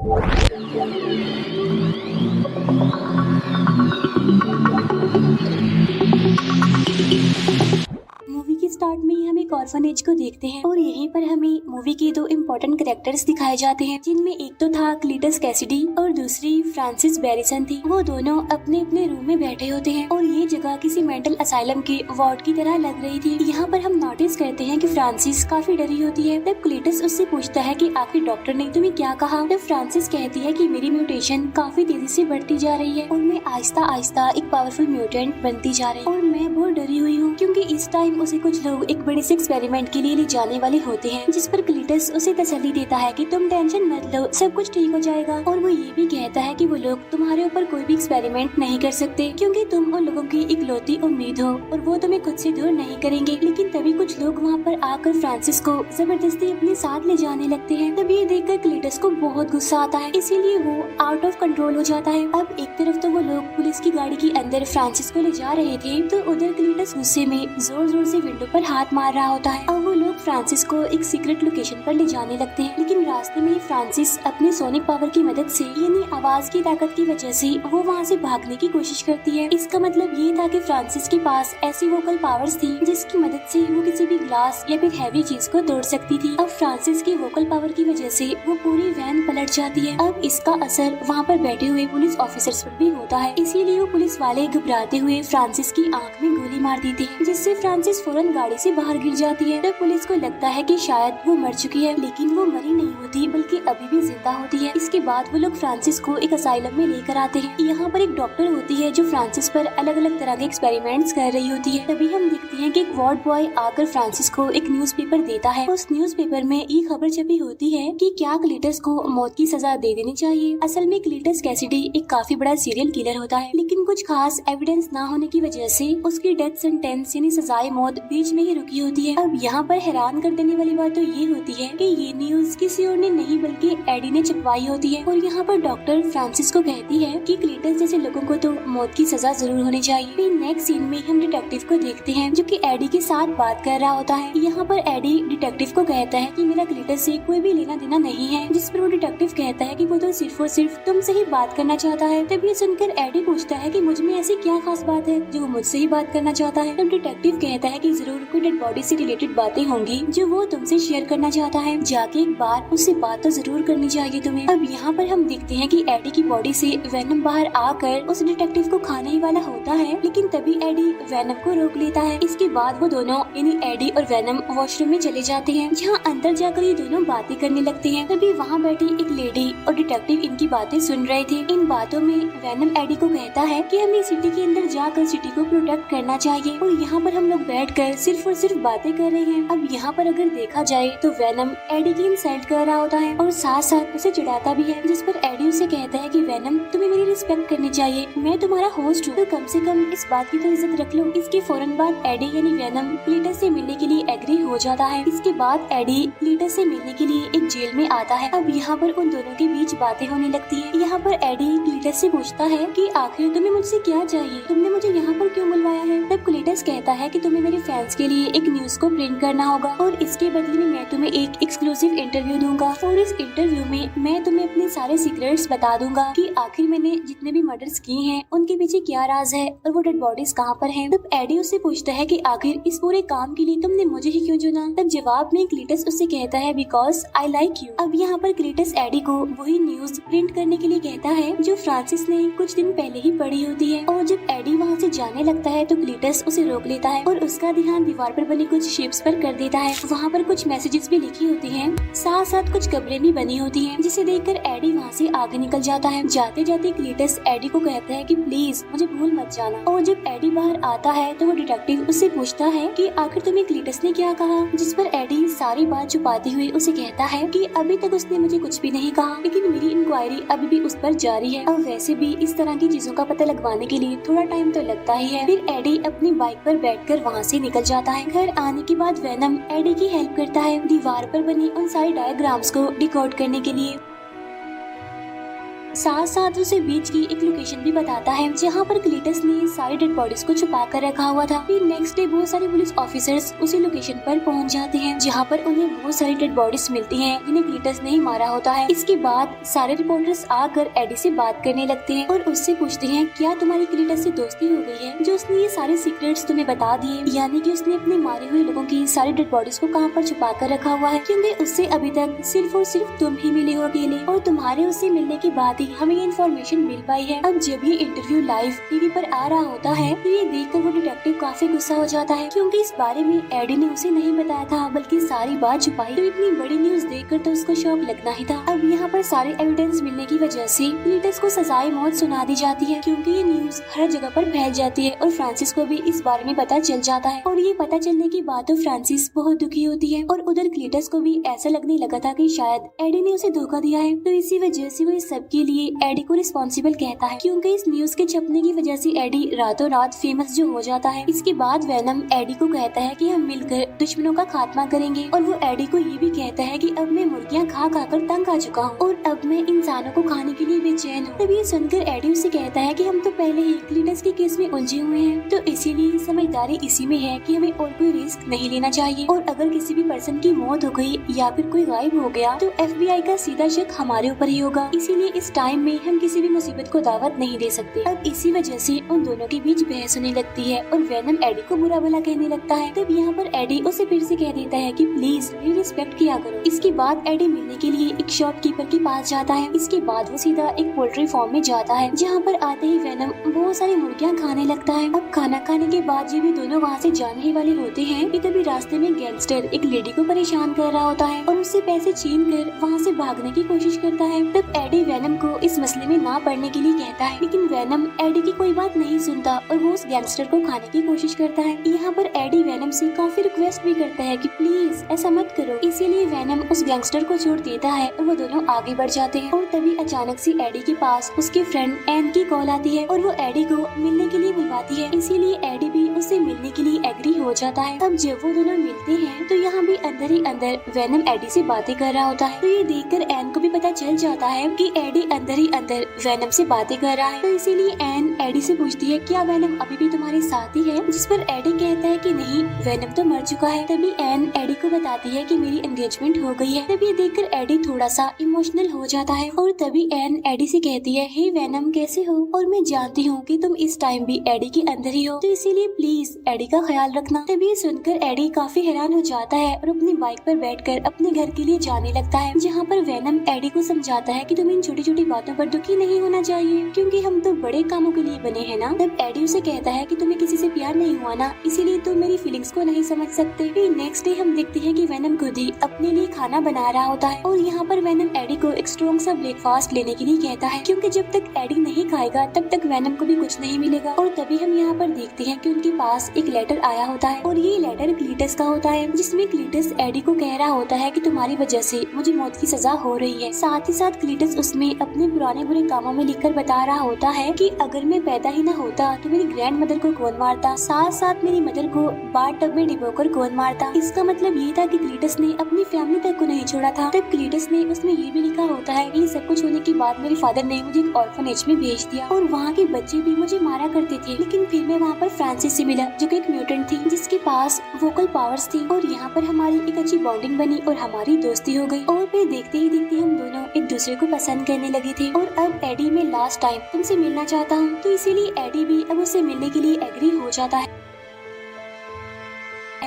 Movie के start में ही हम एक ऑर्फनेज को देखते हैं और यहीं पर हमें मूवी के दो इम्पोर्टेंट कैरेक्टर्स दिखाए जाते हैं, जिनमें एक तो था क्लीटस कैसिडी और दूसरी फ्रांसिस बैरिसन थी। वो दोनों अपने अपने रूम में बैठे होते हैं और ये जगह किसी मेंटल असाइलम के वार्ड की तरह लग रही थी। यहाँ पर हम नोटिस करते हैं कि फ्रांसिस काफी डरी होती है। तब क्लीटस उससे पूछता है कि आखिर डॉक्टर ने तुम्हें क्या कहा। तब फ्रांसिस कहती है कि मेरी म्यूटेशन काफी तेजी से बढ़ती जा रही है और मैं आहिस्ता आहिस्ता एक पावरफुल म्यूटेंट बनती जा रही हूँ और मैं बहुत डरी हुई हूँ, क्योंकि इस टाइम उसे कुछ लोग एक बड़े से एक्सपेरिमेंट के लिए ले जाने वाले होते हैं, जिस पर क्लीटस उसे तसल्ली देता है कि तुम टेंशन मत लो, सब कुछ ठीक हो जाएगा। और वो ये भी कहता है कि वो लोग तुम्हारे ऊपर कोई भी एक्सपेरिमेंट नहीं कर सकते, क्योंकि तुम उन लोगों की इकलौती उम्मीद हो और वो तुम्हें खुद से दूर नहीं करेंगे। लेकिन तभी कुछ लोग वहाँ पर आकर फ्रांसिस को जबरदस्ती अपने साथ ले जाने लगते हैं। तब ये देखकर क्लीटस को बहुत गुस्सा आता है, इसीलिए वो आउट ऑफ कंट्रोल हो जाता है। अब एक तरफ तो वो लोग पुलिस की गाड़ी के अंदर फ्रांसिस को ले जा रहे थे, तो उधर क्लीटस गुस्से में जोर जोर से विंडो पर हाथ मार रहा होता है। अब वो लोग फ्रांसिस को एक सीक्रेट लोकेशन पर ले जाने लगते हैं, लेकिन रास्ते में ही फ्रांसिस अपने सोनिक पावर की मदद से, यानी आवाज की ताकत की वजह से, वो वहाँ से भागने की कोशिश करती है। इसका मतलब ये था कि फ्रांसिस के पास ऐसी वोकल पावर्स थी जिसकी मदद से वो किसी भी ग्लास या फिर हैवी चीज को तोड़ सकती थी। अब फ्रांसिस की वोकल पावर की वजह से वो पूरी वैन पलट जाती है। अब इसका असर वहाँ पर बैठे हुए पुलिस ऑफिसर्स पर भी होता है, इसीलिए वो पुलिस वाले घबराते हुए फ्रांसिस की आंख में गोली मार देते हैं, जिससे फ्रांसिस फौरन गाड़ी से बाहर गिर जाती है। तब पुलिस को लगता है कि शायद वो मर चुकी है, लेकिन वो मरी नहीं होती बल्कि अभी भी जिंदा होती है। इसके बाद वो लोग फ्रांसिस को एक असाइलम में लेकर आते हैं। यहाँ पर एक डॉक्टर होती है जो फ्रांसिस पर अलग अलग तरह के एक्सपेरिमेंट्स कर रही होती है। तभी हम देखते हैं कि एक वार्ड बॉय आकर फ्रांसिस को एक न्यूज़पेपर देता है। उस न्यूज़पेपर में ये खबर छपी होती है कि क्या क्लीटस को मौत की सजा दे देनी चाहिए। असल में क्लीटस कैसिडी एक काफी बड़ा सीरियल किलर होता है, लेकिन कुछ खास एविडेंस न होने की वजह से उसकी डेथ सेंटेंस यानी सजाए मौत बीच में ही रुकी होती है। अब यहाँ पर हैरान कर देने वाली बात तो ये होती है कि ये न्यूज किसी और ने नहीं बल्कि एडी ने छपवाई होती है। और यहाँ पर डॉक्टर फ्रांसिस को कहती है कि क्लीटस जैसे लोगों को तो मौत की सजा जरूर होनी चाहिए। फिर नेक्स्ट सीन में हम डिटेक्टिव को देखते हैं जो कि एडी के साथ बात कर रहा होता है। यहाँ पर एडी डिटेक्टिव को कहता है कि मेरा क्लीटस से कोई भी लेना देना नहीं है, जिस पर वो डिटेक्टिव कहता है कि वो तो सिर्फ और सिर्फ तुमसे ही बात करना चाहता है। तब ये सुनकर एडी पूछता है कि मुझ में ऐसी क्या खास बात है जो वो मुझसे ही बात करना चाहता है। तब डिटेक्टिव कहता है कि जरूर कोई डेड बॉडी से रिलेटेड बातें होंगी जो वो तुमसे शेयर करना चाहता है, जाके एक बार उससे बात तो जरूर करनी चाहिए तुम्हें। अब यहाँ पर हम देखते हैं कि एडी की बॉडी से वेनम बाहर आकर उस डिटेक्टिव को खाने ही वाला होता है, लेकिन तभी एडी वेनम को रोक लेता है। इसके बाद वो दोनों यानी एडी और वेनम वॉशरूम में चले जाते हैं, जहाँ अंदर जाकर ये दोनों बातें करने लगते हैं। तभी वहाँ बैठी एक लेडी और डिटेक्टिव इनकी बातें सुन रहे थे। इन बातों में वेनम एडी को कहता है कि हमें सिटी के अंदर जाकर सिटी को प्रोटेक्ट करना चाहिए, और यहाँ पर हम लोग बैठकर सिर्फ और सिर्फ बातें कर रहे हैं। अब यहाँ पर अगर देखा जाए तो वेनम एडी की इंसल्ट कर रहा होता है और साथ साथ उसे चिढ़ाता भी है, जिस पर एडी उसे कहता है कि वेनम तुम्हें मेरी रिस्पेक्ट करनी चाहिए, मैं तुम्हारा होस्ट हूँ, तो कम से कम इस बात की तो इज्जत रख लो। इसके फौरन बाद एडी यानी वेनम क्लीटस से मिलने के लिए एग्री हो जाता है। इसके बाद एडी क्लीटस से मिलने के लिए एक जेल में आता है। अब यहाँ पर उन दोनों के बीच बातें होने लगती है। यहाँ पर एडी क्लीटस से पूछता है कि आखिर तुम्हें मुझसे क्या चाहिए, तुमने मुझे यहाँ पर क्यों बुलवाया है। तब क्लीटस कहता है कि तुम्हें मेरे फैंस के लिए एक न्यूज को प्रिंट करना होगा और इसके बदले में मैं तुम्हें एक एक्सक्लूसिव इंटरव्यू दूंगा, और इस इंटरव्यू में मैं तुम्हें अपने सारे सीक्रेट्स बता दूंगा कि आखिर मैंने जितने भी मर्डर्स किए हैं उनके पीछे क्या राज है और वो डेड बॉडीज कहाँ पर हैं। तब एडी उससे पूछता है कि आखिर इस पूरे काम के लिए तुमने मुझे ही क्यों चुना। तब जवाब में क्लीटस उससे कहता है बिकॉज आई लाइक यू। अब यहाँ पर क्लीटस एडी को वही न्यूज प्रिंट करने के लिए कहता है जो फ्रांसिस ने कुछ दिन पहले ही पढ़ी होती है, और जब एडी वहाँ से जाने लगता है तो क्लीटस उसे रोक लेता है और उसका ध्यान दीवार पर बनी कुछ शेप्स पर कर देता है। वहाँ पर कुछ मैसेजेस भी लिखी होती हैं, साथ साथ कुछ कब्रें भी बनी होती हैं, जिसे देखकर एडी वहाँ से आगे निकल जाता है। जाते जाते क्लीटस एडी को कहता है कि प्लीज मुझे भूल मत जाना, और जब एडी बाहर आता है तो वो डिटेक्टिव उससे पूछता है कि आखिर तुम्हें क्लीटस ने क्या कहा, जिस पर एडी सारी बात छुपाते हुए उसे कहता है कि अभी तक उसने मुझे कुछ भी नहीं कहा, लेकिन मेरी इंक्वायरी अभी भी उस पर जारी है, और वैसे भी इस तरह की चीजों का पता लगवाने के लिए थोड़ा टाइम तो लगता ही है। फिर एडी अपनी बाइक पर बैठकर वहाँ से निकल जाता है। घर आने के बाद वेनम एडी की हेल्प करता है दीवार पर बनी उन सारी डायग्राम्स को डिकोड करने के लिए। साथ साथ उसे बीच की एक लोकेशन भी बताता है जहाँ पर क्लीटस ने सारी डेड बॉडीज को छुपा कर रखा हुआ था। फिर नेक्स्ट डे बहुत सारे पुलिस ऑफिसर्स उसी लोकेशन पर पहुँच जाते हैं जहाँ पर उन्हें बहुत सारी डेड बॉडीज मिलती हैं जिन्हें क्लीटस ने ही मारा होता है। इसके बाद सारे रिपोर्टर्स आकर एडी से बात करने लगते हैं और उससे पूछते हैं क्या तुम्हारी क्लीटस से दोस्ती हो गई है जो उसने ये सारे सीक्रेट्स तुम्हें बता दिए, यानी कि उसने अपने मारे हुए लोगों की सारी डेड बॉडीज को कहाँ पर छुपा कर रखा हुआ है, क्योंकि उससे अभी तक सिर्फ और सिर्फ तुम ही मिले हो अकेले और तुम्हारे उससे मिलने के बाद ही हमें ये इन्फॉर्मेशन मिल पाई है। अब जब ये इंटरव्यू लाइव टीवी पर आ रहा होता है तो ये देखकर वो डिटेक्टिव काफी गुस्सा हो जाता है क्योंकि इस बारे में एडी ने उसे नहीं बताया था बल्कि सारी बात छुपाई। तो इतनी बड़ी न्यूज देखकर तो उसको शॉक लगना ही था। अब यहाँ पर सारे एविडेंस मिलने की वजह से क्लीटस को सजाए मौत सुना दी जाती है क्योंकि ये न्यूज हर जगह पर फैल जाती है और फ्रांसिस को भी इस बारे में पता चल जाता है। और ये पता चलने के बाद तो फ्रांसिस बहुत दुखी होती है और उधर क्लीटस को भी ऐसा लगने लगा था कि शायद एडी ने उसे धोखा दिया है। तो इसी वजह से वो इस सब के लिए एडी को रिस्पॉन्सिबल कहता है क्योंकि इस न्यूज के छपने की वजह से एडी रातों रात फेमस जो हो जाता है। इसके बाद वेनम एडी को कहता है कि हम मिलकर दुश्मनों का खात्मा करेंगे और वो एडी को ये भी कहता है कि अब मैं मुर्गियाँ खा खा कर तंग आ चुका हूँ और अब मैं इंसानों को खाने के लिए बेचैन हूँ। तब ये सुनकर एडी उसे कहता है कि हम तो पहले ही क्लीटस के केस में उलझे हुए हैं, तो इसीलिए समझदारी इसी में है कि हमें और कोई रिस्क नहीं लेना चाहिए और अगर किसी भी पर्सन की मौत हो गई या फिर कोई गायब हो गया तो FBI का सीधा शक हमारे ऊपर ही होगा, इसीलिए इस टाइम में हम किसी भी मुसीबत को दावत नहीं दे सकते। अब इसी वजह से उन दोनों के बीच बहस होने लगती है और वेनम एडी को बुरा भला कहने लगता है। तब यहाँ पर एडी उसे फिर से कह देता है कि प्लीज मेरी रिस्पेक्ट किया करो। इसके बाद एडी मिलने के लिए एक शॉपकीपर के पास जाता है। इसके बाद वो सीधा एक पोल्ट्री फार्म में जाता है जहाँ पर आते ही वेनम बहुत सारी मुर्गियाँ खाने लगता है। अब खाना खाने के बाद जब भी दोनों वहाँ से जाने ही वाले होते हैं कि तभी रास्ते में गैंगस्टर एक लेडी को परेशान कर रहा होता है और उससे पैसे छीन कर वहाँ से भागने की कोशिश करता है। तब एडी वेनम को इस मसले में ना पड़ने के लिए कहता है, लेकिन वेनम एडी की कोई बात नहीं सुनता और वो उस गैंगस्टर को खाने की कोशिश करता है। यहाँ पर एडी वेनम से काफी रिक्वेस्ट भी करता है कि प्लीज ऐसा मत करो, इसीलिए वेनम उस गैंगस्टर को छोड़ देता है और वो दोनों आगे बढ़ जाते हैं। और तभी अचानक से एडी के पास उसकी फ्रेंड एन की कॉल आती है और वो एडी को मिलने के लिए बुलवाती है, इसीलिए एडी भी उससे मिलने के लिए एग्री हो जाता है। अब जब वो दोनों मिलते हैं तो यहाँ भी अंदर ही अंदर वेनम एडी से बातें कर रहा होता है। तो ये देखकर एन को भी पता चल जाता है कि एडी अंदर ही अंदर वेनम से बातें कर रहा है। तो इसीलिए एन एडी से पूछती है क्या वेनम अभी भी तुम्हारे साथ ही है, जिस पर एडी कहता है कि नहीं वेनम तो मर चुका है। तभी एन एडी को बताती है कि मेरी एंगेजमेंट हो गई है। तभी देखकर एडी थोड़ा सा इमोशनल हो जाता है और तभी एन एडी से कहती है हे वेनम कैसे हो, और मैं जानती हूँ कि तुम इस टाइम भी एडी के अंदर ही हो, तो इसीलिए प्लीज एडी का ख्याल रखना। तभी सुनकर एडी काफी हैरान हो जाता है और अपनी बाइक पर बैठकर अपने घर के लिए जाने लगता है, जहाँ पर वेनम एडी को समझाता है कि तुम इन छोटी छोटी बातों पर दुखी नहीं होना चाहिए क्योंकि हम तो बड़े कामों के लिए बने हैं ना। तब एडी उसे कहता है कि तुम्हें किसी से प्यार नहीं हुआ ना, इसीलिए तुम मेरी फीलिंग्स को नहीं समझ सकते। फिर नेक्स्ट डे हम देखते हैं कि वेनम खुद ही अपने लिए खाना बना रहा होता है और यहाँ पर वेनम एडी को एक स्ट्रॉन्ग सा ब्रेकफास्ट लेने के लिए कहता है क्योंकि जब तक एडी नहीं खाएगा तब तक वेनम को भी कुछ नहीं मिलेगा। और तभी हम यहाँ पर देखते हैं कि उनके पास एक लेटर आया होता है और ये लेटर क्लीटस का होता है, जिसमें क्लीटस एडी को कह रहा होता है कि तुम्हारी वजह से मुझे मौत की सजा हो रही है। साथ ही साथ क्लीटस उसमें अपने पुराने बुरे कामों में लिखकर बता रहा होता है कि अगर मैं पैदा ही न होता तो मेरी ग्रैंड मदर को कौन मारता, साथ साथ मेरी मदर को बाथ टब में डिबोकर कौन मारता। इसका मतलब ये था कि क्लीटस ने अपनी फैमिली तक को नहीं छोड़ा था। तब क्लीटस ने उसमें ये भी लिखा होता है कि सब कुछ होने के बाद मेरे फादर ने मुझे एक ऑर्फनेज में भेज दिया और वहाँ के बच्चे भी मुझे मारा करते थे, लेकिन फिर मैं वहाँ पर फ्रांसिस से मिला जो कि एक म्यूटेंट थी जिसके पास वोकल पावर्स थी और यहाँ पर हमारी एक अच्छी बॉन्डिंग बनी और हमारी दोस्ती हो गई और फिर देखते ही देखते हम दोनों एक दूसरे को पसंद करने लगे थे। और अब एडी मैं लास्ट टाइम तुमसे मिलना चाहता हूँ, तो इसीलिए एडी भी अब उससे मिलने के लिए एग्री हो जाता है।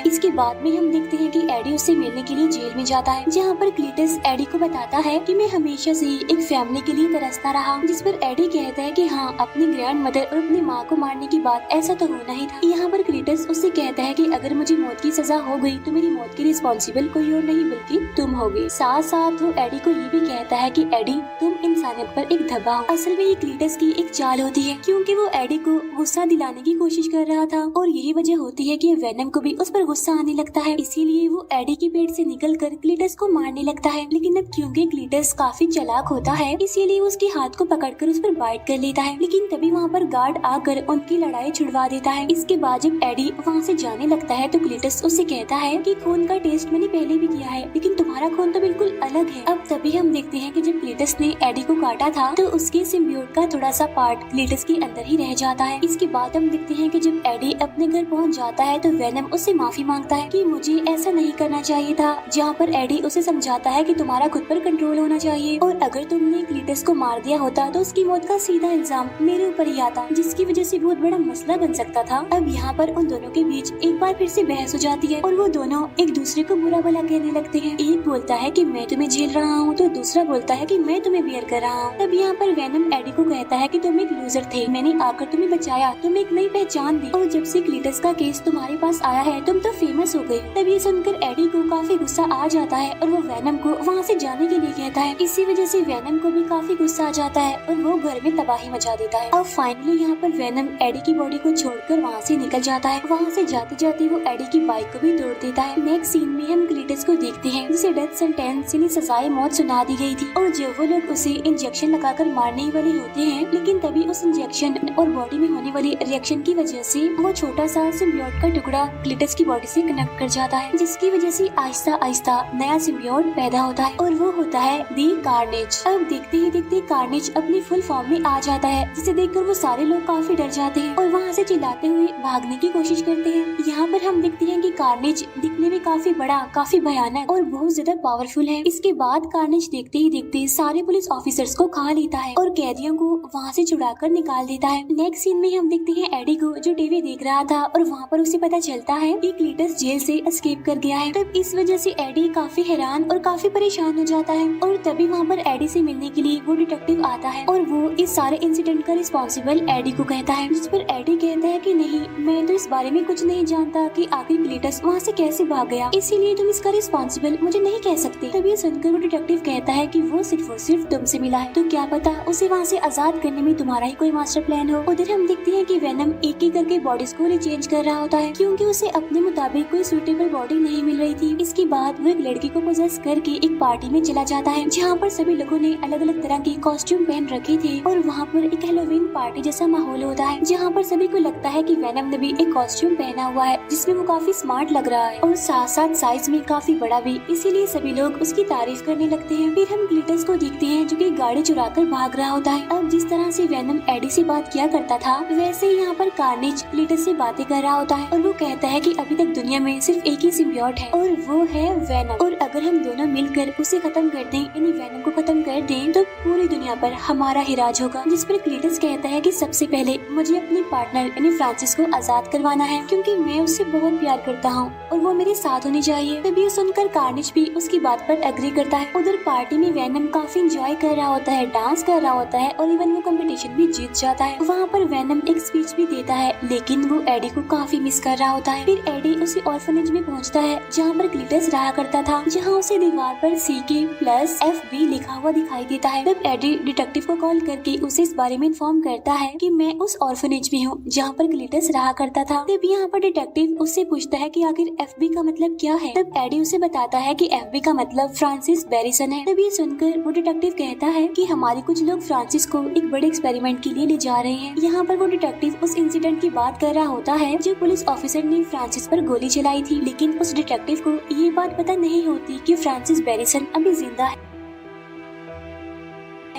इसके बाद में हम देखते हैं कि एडी उससे मिलने के लिए जेल में जाता है, जहाँ पर क्लीटस एडी को बताता है कि मैं हमेशा से एक फैमिली के लिए तरसता रहा, जिस पर एडी कहता है कि हाँ अपनी ग्रैंड मदर और अपनी माँ को मारने की बात ऐसा तो होना ही था। यहाँ पर क्लीटस उससे कहता है कि अगर मुझे मौत की सजा हो गई तो मेरी मौत की रिस्पॉन्सिबल कोई और नहीं बल्कि तुम होगी। साथ साथ वो एडी को ये भी कहता है कि एडी तुम इंसानियत पर एक धब्बा हो। असल में ये क्लीटस की एक चाल होती है क्योंकि वो एडी को गुस्सा दिलाने की कोशिश कर रहा था और यही वजह होती है कि वेनम को भी उस पर गुस्सा आने लगता है, इसीलिए वो एडी के पेट से निकलकर क्लीटस को मारने लगता है। लेकिन अब क्योंकि क्लीटस काफी चालाक होता है, इसीलिए उसके हाथ को पकड़कर उस पर बाइट कर लेता है। लेकिन तभी वहाँ पर गार्ड आकर उनकी लड़ाई छुड़वा देता है। इसके बाद जब एडी वहाँ से जाने लगता है तो क्लीटस उससे कहता है कि खून का टेस्ट मैंने पहले भी किया है, लेकिन तुम्हारा खून तो बिल्कुल अलग है। अब तभी हम देखते हैं कि जब क्लीटस ने एडी को काटा था तो उसके सिम्बियोट का थोड़ा सा पार्ट क्लीटस के अंदर ही रह जाता है। इसके बाद हम देखते हैं कि जब एडी अपने घर पहुंच जाता है तो वेनम उससे माफी मांगता है कि मुझे ऐसा नहीं करना चाहिए था, जहाँ पर एडी उसे समझाता है कि तुम्हारा खुद पर कंट्रोल होना चाहिए और अगर तुमने क्लीटस को मार दिया होता तो उसकी मौत का सीधा इल्जाम मेरे ऊपर ही आता, जिसकी वजह से बहुत बड़ा मसला बन सकता था। अब यहाँ पर उन दोनों के बीच एक बार फिर से बहस हो जाती है और वो दोनों एक दूसरे को बुरा भला कहने लगते हैं। एक बोलता है कि मैं तुम्हें झेल रहा हूँ तो दूसरा बोलता है कि मैं तुम्हें बियर कर रहा हूँ। तब यहाँ पर वेनम एडी को कहता है कि तुम एक लूजर थे, मैंने आकर तुम्हें बचाया, तुम्हें एक नई पहचान दी और जब से क्लीटस का केस तुम्हारे पास आया है तुम तो फेमस हो गए। तब ये सुनकर एडी को काफी गुस्सा आ जाता है और वो वेनम को वहाँ से जाने के लिए कहता है। इसी वजह से वेनम को भी काफी गुस्सा आ जाता है और वो घर में तबाही मचा देता है। अब फाइनली यहाँ पर वेनम एडी की बॉडी को छोड़कर वहाँ से निकल जाता है। वहाँ से जाते जाते वो एडी की बाइक को भी तोड़ देता है। नेक्स्ट सीन में हम क्लीटस को देखते हैं जिसे डेथ सेंटेंस यानी सजाए मौत सुना दी गई थी और जब वो लोग उसे इंजेक्शन लगाकर मारने ही वाले होते हैं, लेकिन तभी उस इंजेक्शन और बॉडी में होने वाली रिएक्शन की वजह से वो छोटा सा सिम्बियोट का टुकड़ा क्लीटस की बॉडी से कनेक्ट कर जाता है, जिसकी वजह से आहिस्ता आहिस्ता नया सिम्बियोट पैदा होता है और वो होता है दी कार्नेज। अब देखते ही देखते कार्नेज अपनी फुल फॉर्म में आ जाता है, जिसे देखकर वो सारे लोग काफी डर जाते हैं और वहाँ से चिल्लाते हुए भागने की कोशिश करते हैं। यहाँ पर हम देखते हैं कि कार्नेज दिखने में काफी बड़ा, काफी भयानक और बहुत ज्यादा पावरफुल है। इसके बाद कार्नेज देखते ही देखते सारे पुलिस ऑफिसर्स को खा लेता है और कैदियों को वहाँ से छुड़ाकर निकाल देता है। नेक्स्ट सीन में हम देखते हैं एडी को जो टीवी देख रहा था और वहाँ पर उसे पता चलता है कि क्लीटस जेल से एस्केप कर गया है। तब इस वजह से एडी काफी हैरान और काफी परेशान हो जाता है और तभी वहाँ पर एडी से मिलने के लिए वो डिटेक्टिव आता है और वो इस सारे इंसिडेंट का रिस्पॉन्सिबल एडी को कहता है, जिस पर एडी कहता है कि नहीं, मैं तो इस बारे में कुछ नहीं जानता कि आखिर क्लीटस वहाँ से कैसे भाग गया, इसीलिए तुम इसका रिस्पॉन्सिबल मुझे नहीं कह सकते। तभी सुनकर वो डिटेक्टिव कहता है कि वो सिर्फ और सिर्फ तुमसे मिला है, तो क्या पता उसे वहाँ से आजाद करने में तुम्हारा ही कोई मास्टर प्लान हो। उधर हम देखते हैं कि वेनम एक एक करके बॉडीज को रिचेंज कर रहा होता है क्योंकि उसे अपने मुताबिक कोई सूटेबल बॉडी नहीं मिल रही थी। इसके बाद वो एक लड़की को पोजेस करके एक पार्टी में चला जाता है जहाँ पर सभी लोगों ने अलग अलग तरह के कॉस्ट्यूम पहन रखे थे और वहाँ पर एक हैलोवीन पार्टी जैसा माहौल होता है जहाँ पर सभी को लगता है कि वेनम ने भी एक कॉस्ट्यूम पहना हुआ है जिसमें वो काफी स्मार्ट लग रहा है और साथ साथ साइज में काफी बड़ा भी, इसीलिए सभी लोग उसकी तारीफ करने लगते हैं। फिर हम क्लीटस को देखते हैं जो कि गाड़ी चुराकर भाग रहा होता है। अब जिस तरह से वेनम एडी से बात किया करता था वैसे ही यहाँ पर कार्नेज क्लीटस से बातें कर रहा होता है और वो कहता है कि अभी तक दुनिया में सिर्फ एक ही सिम्बियोट है और वो है वेनम, और अगर हम दोनों मिलकर उसे खत्म कर दें यानी वेनम को खत्म कर दें तो पूरी दुनिया पर हमारा ही राज होगा। जिस पर क्लीटस कहता है कि सबसे पहले मुझे अपनी पार्टनर यानी फ्रांसिस को आजाद करवाना है क्योंकि मैं उससे बहुत प्यार करता हूँ और वो मेरे साथ होनी चाहिए। तभी ये सुनकर कार्नेज भी उसकी बात पर एग्री करता है। उधर पार्टी में वेनम काफी एंजॉय कर रहा होता है, डांस कर रहा होता है और इवन वो कंपटीशन भी जीत जाता है। वहाँ पर वेनम एक स्पीच भी देता है लेकिन वो एडी को काफी मिस कर रहा होता है। फिर एडी उसी ऑर्फनेज में पहुँचता है जहाँ पर क्लीटस रहा करता था, जहाँ उसे दीवार पर CK+FB लिखा हुआ दिखाई देता है। तब एडी डिटेक्टिव को कॉल करके उसे इस बारे में इन्फॉर्म करता है कि मैं उस ऑर्फनेज में हूँ जहाँ पर क्लीटस रहा करता था। तब यहाँ पर डिटेक्टिव उससे पूछता है कि आखिर FB का मतलब क्या है। तब एडी उसे बताता है कि FB का मतलब फ्रांसिस बैरिसन है। तब ये सुनकर वो डिटेक्टिव कहता है कि हमारे कुछ लोग फ्रांसिस को एक बड़े एक्सपेरिमेंट के लिए ले जा रहे हैं। यहाँ पर वो डिटेक्टिव उस इंसिडेंट की बात कर रहा होता है जो पुलिस ऑफिसर ने फ्रांसिस पर गोली चलाई थी, लेकिन उस डिटेक्टिव को ये बात पता नहीं होती कि फ्रांसिस बैरिसन अभी जिंदा है।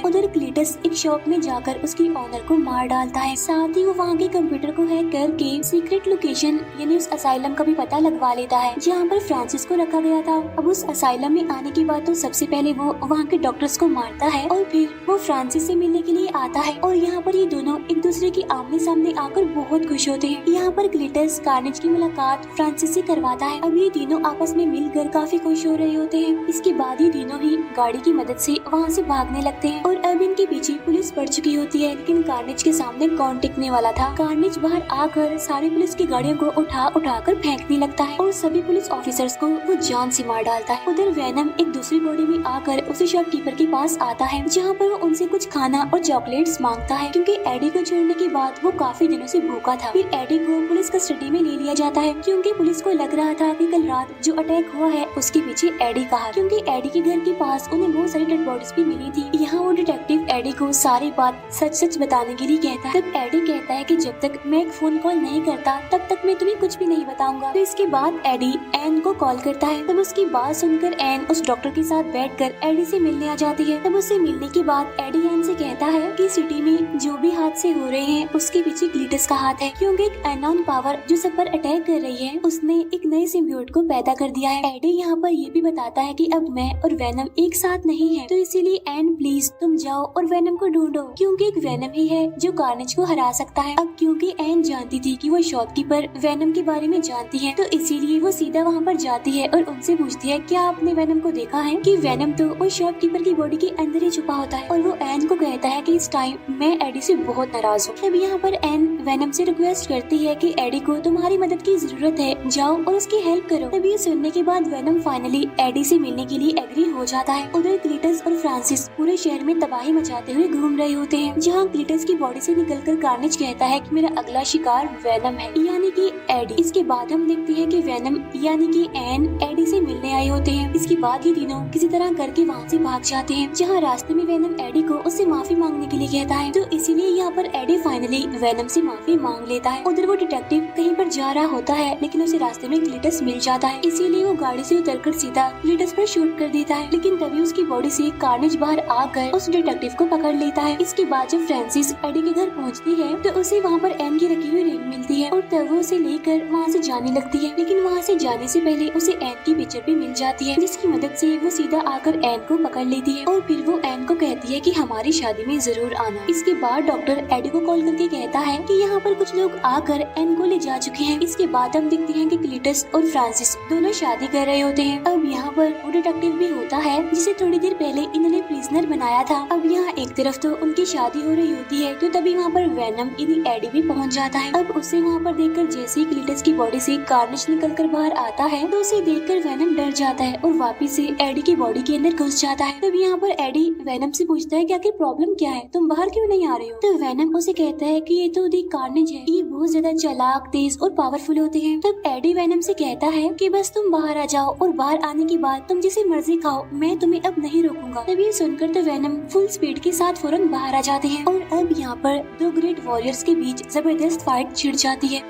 उधर क्लीटस एक शॉप में जाकर उसकी ऑनर को मार डालता है, साथ ही वो वहाँ के कंप्यूटर को हैक करके सीक्रेट लोकेशन यानी उस असाइलम का भी पता लगवा लेता है जहाँ पर फ्रांसिस को रखा गया था। अब उस असाइलम में आने के बाद तो सबसे पहले वो वहाँ के डॉक्टर्स को मारता है और फिर वो फ्रांसिस से मिलने के लिए आता है और यहाँ पर ये दोनों एक दूसरे के आमने सामने आकर बहुत खुश होते हैं। यहाँ पर क्लीटस कार्नेज की मुलाकात फ्रांसिस से करवाता है। अब ये तीनों आपस में मिलकर काफी खुश हो रहे होते हैं। इसके बाद ये तीनों ही गाड़ी की मदद से वहाँ से भागने लगते हैं और अब इनके पीछे पुलिस पड़ चुकी होती है, लेकिन कार्नेज के सामने कौन टिकने वाला था। कार्नेज बाहर आकर सारी पुलिस की गाड़ियों को उठा कर फेंकने लगता है और सभी पुलिस ऑफिसर्स को वो जान से मार डालता है। उधर वेनम एक दूसरी बॉडी में आकर उसी शॉपकीपर के पास आता है, जहाँ पर वो उनसे कुछ खाना और चॉकलेट्स मांगता है, क्योंकि एडी को छोड़ने के बाद वो काफी दिनों से भूखा था। फिर एडी को पुलिस कस्टडी में ले लिया जाता है, क्योंकि पुलिस को लग रहा था कि कल रात जो अटैक हुआ है उसके पीछे एडी का हाथ, क्योंकि एडी के घर के पास उन्हें बहुत सारी डेड बॉडीज भी मिली थी। यहाँ वो डिटेक्टिव एडी को सारी बात सच सच बताने के लिए कहता है। तब एडी कहता है कि जब तक मैं एक फोन कॉल नहीं करता तब तक मैं तुम्हें कुछ भी नहीं बताऊंगा। तो इसके बाद एडी एन को कॉल करता है। तब उसकी बात सुनकर एन उस डॉक्टर के साथ बैठकर एडी से मिलने आ जाती है। तब उससे मिलने के बाद एडी एन से कहता है कि सिटी में जो भी हादसे हो रहे हैं उसके पीछे क्लीटस का हाथ है, क्योंकि एक अननोन पावर जो सब पर अटैक कर रही है उसने एक नए सिम्बियोट को पैदा कर दिया है। एडी यहाँ पर ये भी बताता है कि अब मैं और वेनम एक साथ नहीं है, तो इसीलिए एन प्लीज तुम जाओ और वेनम को ढूंढो, क्योंकि एक वेनम ही है जो कार्नेज को हरा सकता है। अब क्योंकि एन जानती थी कि वो शॉपकीपर वेनम के बारे में जानती है, तो इसीलिए वो सीधा वहाँ पर जाती है और उनसे पूछती है क्या आपने वेनम को देखा है, कि वेनम तो उस शॉपकीपर की बॉडी के अंदर ही छुपा होता है। और वो एन को कहता है कि इस टाइम मैं एडी से बहुत नाराज हूँ। तब यहाँ पर एन वेनम से रिक्वेस्ट करती है कि एडी को तुम्हारी मदद की जरूरत है, जाओ और उसकी हेल्प करो। तब ये सुनने के बाद वेनम फाइनली एडी से मिलने के लिए एग्री हो जाता है। उधर क्लीटस और फ्रांसिस पूरे शहर में तबाही मचाते हुए घूम रहे होते हैं, जहाँ क्लीटस की बॉडी से निकलकर कार्नेज कहता है कि मेरा अगला शिकार वेनम है, यानी कि एडी। इसके बाद हम देखते हैं कि वेनम यानी कि एन एडी से मिलने आए होते हैं। इसके बाद ये तीनों किसी तरह करके वहाँ से भाग जाते हैं, जहाँ रास्ते में वेनम एडी को उससे माफी मांगने के लिए कहता है, तो इसीलिए यहाँ पर एडी फाइनली वेनम से माफी मांग लेता है। उधर वो डिटेक्टिव कहीं पर जा रहा होता है, लेकिन उसे रास्ते में क्लीटस मिल जाता है, इसीलिए वो गाड़ी से उतरकर सीधा क्लीटस पर शूट कर देता है। लेकिन तभी उसकी बॉडी से कार्नेज बाहर आकर उस डिटेक्टिव को पकड़ लेता है। इसके बाद जब फ्रांसिस एडी के घर पहुँचती है तो उसे वहाँ पर एन की रखी हुई रिंग मिलती है और तब वो उसे लेकर वहाँ से जाने लगती है। लेकिन वहाँ से जाने से पहले उसे एन की पिक्चर भी मिल जाती है, जिसकी मदद से वो सीधा आकर एन को पकड़ लेती है और फिर वो एन को कहती है कि हमारी शादी में जरूर आना। इसके बाद डॉक्टर एडी को कॉल करके कहता है कि यहाँ पर कुछ लोग आकर एन को ले जा चुके हैं। इसके बाद हम देखते हैं कि क्लीटस और फ्रांसिस दोनों शादी कर रहे होते हैं। अब यहाँ पर वो डिटेक्टिव भी होता है जिसे थोड़ी देर पहले इन्होंने प्रिजनर बनाया था। अब यहाँ एक तरफ तो उनकी शादी हो रही होती है, तो तभी वहाँ पर वेनम यानी एडी भी पहुँच जाता है। अब उसे वहाँ पर देखकर जैसे ही क्लीटस की बॉडी से कार्नेज निकलकर बाहर आता है तो उसे देखकर वेनम डर जाता है और वापिस से एडी की बॉडी के अंदर घुस जाता है। तब यहाँ पर एडी वेनम से पूछता है कि आखिर प्रॉब्लम क्या है, तुम बाहर क्यों नहीं आ रहे हो। तो वेनम उसे कहता है कि ये तो दी कार्नेज है, ये बहुत ज्यादा चालाक, तेज और पावरफुल होते हैं। तब एडी वेनम से कहता है कि बस तुम बाहर आ जाओ और बाहर आने के बाद तुम जिसे मर्जी खाओ, मैं तुम्हें अब नहीं रोकूंगा। तब ये सुनकर तो वेनम फुल स्पीड के साथ फौरन बाहर आ जाते हैं और अब यहाँ पर दो ग्रेट वॉरियर्स के बीच जबरदस्त फाइट छिड़ जाती है।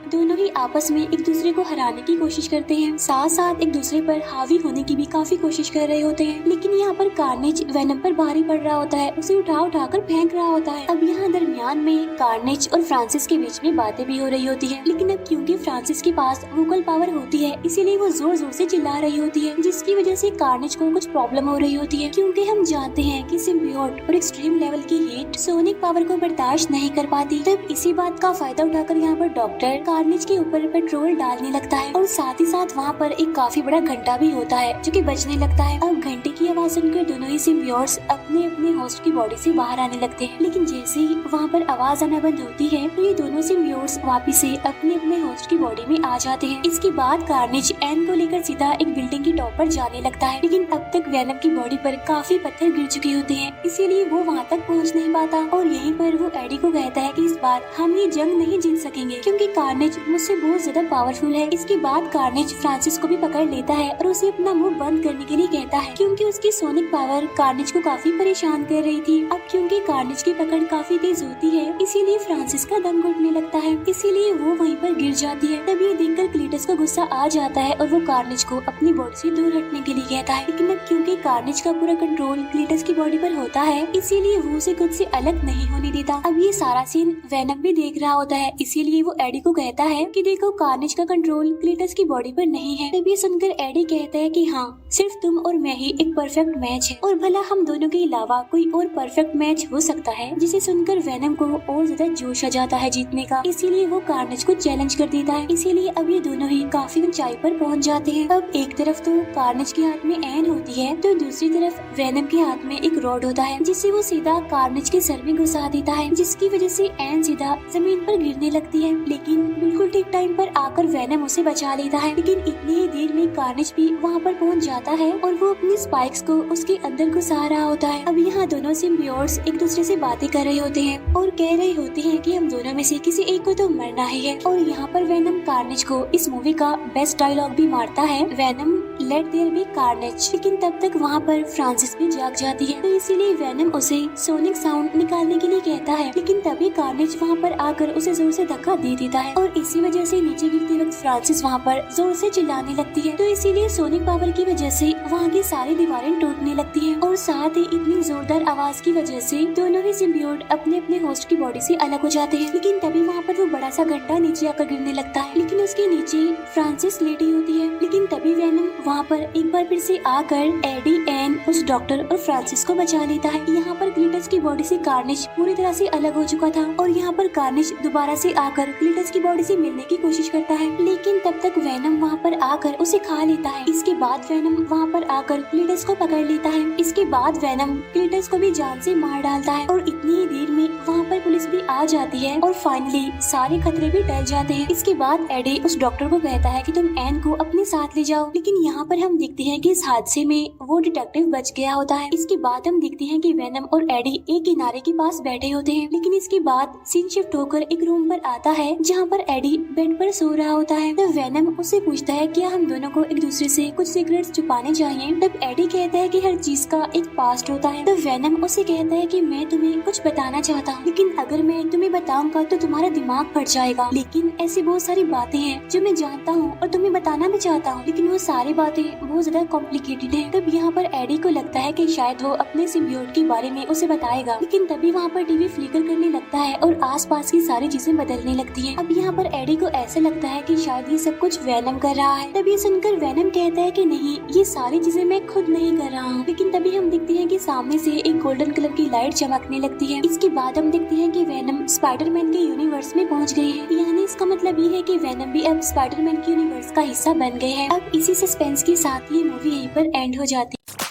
दोनों ही आपस में एक दूसरे को हराने की कोशिश करते हैं, साथ साथ एक दूसरे पर हावी होने की भी काफी कोशिश कर रहे होते हैं। लेकिन यहाँ पर कार्नेज वेनम पर भारी पड़ रहा होता है, उसे उठा कर फेंक रहा होता है। अब यहाँ दरमियान में कार्नेज और फ्रांसिस के बीच में बातें भी हो रही होती है, लेकिन अब क्योंकि फ्रांसिस के पास वोकल पावर होती है इसीलिए वो जोर जोर से चिल्ला रही होती है, जिसकी वजह से कार्नेज को कुछ प्रॉब्लम हो रही होती है, क्योंकि हम जानते हैं कि सिम्बियोट और एक्सट्रीम लेवल की हीट सोनिक पावर को बर्दाश्त नहीं कर पाती। तब इसी बात का फायदा उठाकर यहाँ पर डॉक्टर कार्नेज के ऊपर पेट्रोल डालने लगता है और साथ ही साथ वहाँ पर एक काफी बड़ा घंटा भी होता है जो कि बजने लगता है। अब घंटे की आवाज सुनकर दोनों ही सिम्बियोट्स अपने अपने होस्ट की बॉडी से बाहर आने लगते हैं, लेकिन जैसे ही वहाँ पर आवाज आना बंद होती है तो ये दोनों सिम्बियोट्स वापिस से अपने अपने होस्ट की बॉडी में आ जाते हैं। इसके बाद कार्नेज एन को लेकर सीधा एक बिल्डिंग की टॉप पर जाने लगता है, लेकिन अब तक वेनम की बॉडी पर काफी पत्थर गिर चुके होते हैं, इसीलिए वो वहाँ तक पहुँच नहीं पाता और यहीं पर वो एडी को कहता है कि इस बार हम ये जंग नहीं जीत सकेंगे, क्योंकि कार्नेज मुझसे बहुत ज्यादा पावरफुल है। इसके बाद कार्नेज फ्रांसिस को भी पकड़ लेता है और उसे अपना मुंह बंद करने के लिए कहता है, क्योंकि उसकी सोनिक पावर कार्नेज को काफी परेशान कर रही थी। अब क्योंकि कार्नेज की पकड़ काफी तेज होती है इसीलिए फ्रांसिस का दम घुटने लगता है, इसीलिए वो वहीं पर गिर जाती है। तब ये देखकर क्लीटस को गुस्सा आ जाता है और वो कार्नेज को अपनी बॉडी से दूर हटने के लिए कहता है, लेकिन अब क्योंकि कार्नेज का पूरा कंट्रोल क्लीटस की बॉडी पर होता है इसीलिए वो उसे खुद से अलग नहीं होने देता। अब ये सारा सीन वेनम भी देख रहा होता है, इसीलिए वो एडी को कहता है कि देखो कार्नेज का कंट्रोल क्लीटस की बॉडी पर नहीं है। तभी सुनकर एडी कहता है कि हाँ, सिर्फ तुम और मैं ही एक परफेक्ट मैच है और भला हम दोनों के अलावा कोई और परफेक्ट मैच हो सकता है। जिसे सुनकर वेनम को और ज्यादा जोश आ जाता है जीतने का, इसीलिए वो कार्नेज को चैलेंज कर देता है। इसीलिए अब ये दोनों ही काफी ऊंचाई पर पहुंच जाते हैं। अब एक तरफ तो कार्नेज के हाथ में एन होती है तो दूसरी तरफ वेनम के हाथ में एक रॉड होता है, जिससे वो सीधा कार्नेज के सर में घुसा देता है, जिसकी वजह से एन सीधा जमीन पर गिरने लगती है। लेकिन बिल्कुल ठीक टाइम पर आकर वेनम उसे बचा लेता है। लेकिन इतनी ही देर में कार्नेज भी वहाँ पर पहुँच जाता है और वो अपनी स्पाइक्स को उसके अंदर घुसा रहा होता है। अब यहाँ दोनों सिम्बियोट्स एक दूसरे से बातें कर रहे होते हैं और कह रहे होते हैं कि हम दोनों में से किसी एक को तो मरना ही है। और यहाँ पर वेनम कार्नेज को इस मूवी का बेस्ट डायलॉग भी मारता है, Venom let there be Carnage. लेकिन तब तक वहाँ पर फ्रांसिस भी जाग जाती है, तो इसीलिए वेनम उसे सोनिक साउंड निकालने के लिए कहता है। लेकिन तभी कार्नेज वहाँ पर आकर उसे जोर से धक्का दे देता है और इसी वजह से नीचे गिरते वक्त फ्रांसिस वहाँ पर जोर से चिल्लाने लगती है। तो इसीलिए सोनिक पावर की वजह से वहाँ की सारी दीवारें टूटने लगती है और साथ ही इतनी जोरदार आवाज की वजह से दोनों ही सिम्बियोट अपने अपने होस्ट की बॉडी से अलग हो जाते हैं। लेकिन तभी वहाँ पर वो बड़ा सा घंटा नीचे आकर गिरने लगता है, लेकिन उसके नीचे फ्रांसिस लेटी होती है। लेकिन तभी वेनम वहाँ पर एक बार फिर से आकर एडी, एन, उस डॉक्टर और फ्रांसिस को बचा लेता है। यहाँ पर क्लीटस की बॉडी से कार्नेज पूरी तरह से अलग हो चुका था और यहाँ पर कार्नेज दोबारा से आकर क्लीटस की बॉडी से मिलने की कोशिश करता है, लेकिन तब तक वेनम वहाँ पर आकर उसे खा लेता है। इसके बाद वेनम वहाँ पर आकर क्लीटस को पकड़ लेता है। इसके बाद वेनम क्लीटस को भी जान से मार डालता है और इतनी ही देर में वहाँ पर पुलिस भी आ जाती है और फाइनली सारे खतरे भी टल जाते हैं। इसके बाद एडी उस डॉक्टर को कहता है कि तुम एन को अपने साथ ले जाओ, लेकिन यहाँ पर हम देखते हैं कि इस हादसे में वो डिटेक्टिव बच गया होता है। इसके बाद हम देखते हैं कि वेनम और एडी एक किनारे के पास बैठे होते हैं, लेकिन इसके बाद सीन शिफ्ट होकर एक रूम पर आता है जहाँ पर एडी बेड पर सो रहा होता है। तब वेनम उससे पूछता है क्या हम दोनों को एक दूसरे से कुछ सीक्रेट्स छुपाने चाहिए। तब एडी कहता है कि हर चीज का एक पास्ट होता है। तब वेनम उसे कहता है कि मैं तुम्हें कुछ बताना चाहता हूँ, लेकिन अगर मैं तुम्हें बताऊंगा तो तुम्हारा दिमाग फट जाएगा। लेकिन ऐसी बहुत सारी बातें हैं जो मैं जानता हूँ और तुम्हें बताना भी चाहता हूँ, लेकिन वो सारी बातें बहुत ज्यादा कॉम्प्लिकेटेड है। तब यहाँ पर एडी को लगता है कि शायद वो अपने सिम्बियोट के बारे में उसे बताएगा, लेकिन तभी वहाँ पर टीवी फ्लिकर करने लगता है और आसपास की सारी चीजें बदलने लगती हैं। अब यहाँ पर एडी को ऐसा लगता है कि शायद ये सब कुछ वेनम कर रहा है। तभी सुनकर वेनम कहता है कि नहीं, ये सारी चीजें मैं खुद नहीं कर रहा हूँ। लेकिन तभी हम देखते हैं कि सामने से एक गोल्डन कलर की लाइट चमकने लगती है। इसके बाद हम देखते हैं कि वेनम स्पाइडरमैन के यूनिवर्स में पहुँच गई है, यानी इसका मतलब ये है कि वेनम भी अब स्पाइडरमैन के यूनिवर्स का हिस्सा बन गए हैं। अब इसी सस्पेंस के साथ ये मूवी यहीं पर एंड हो जाती है।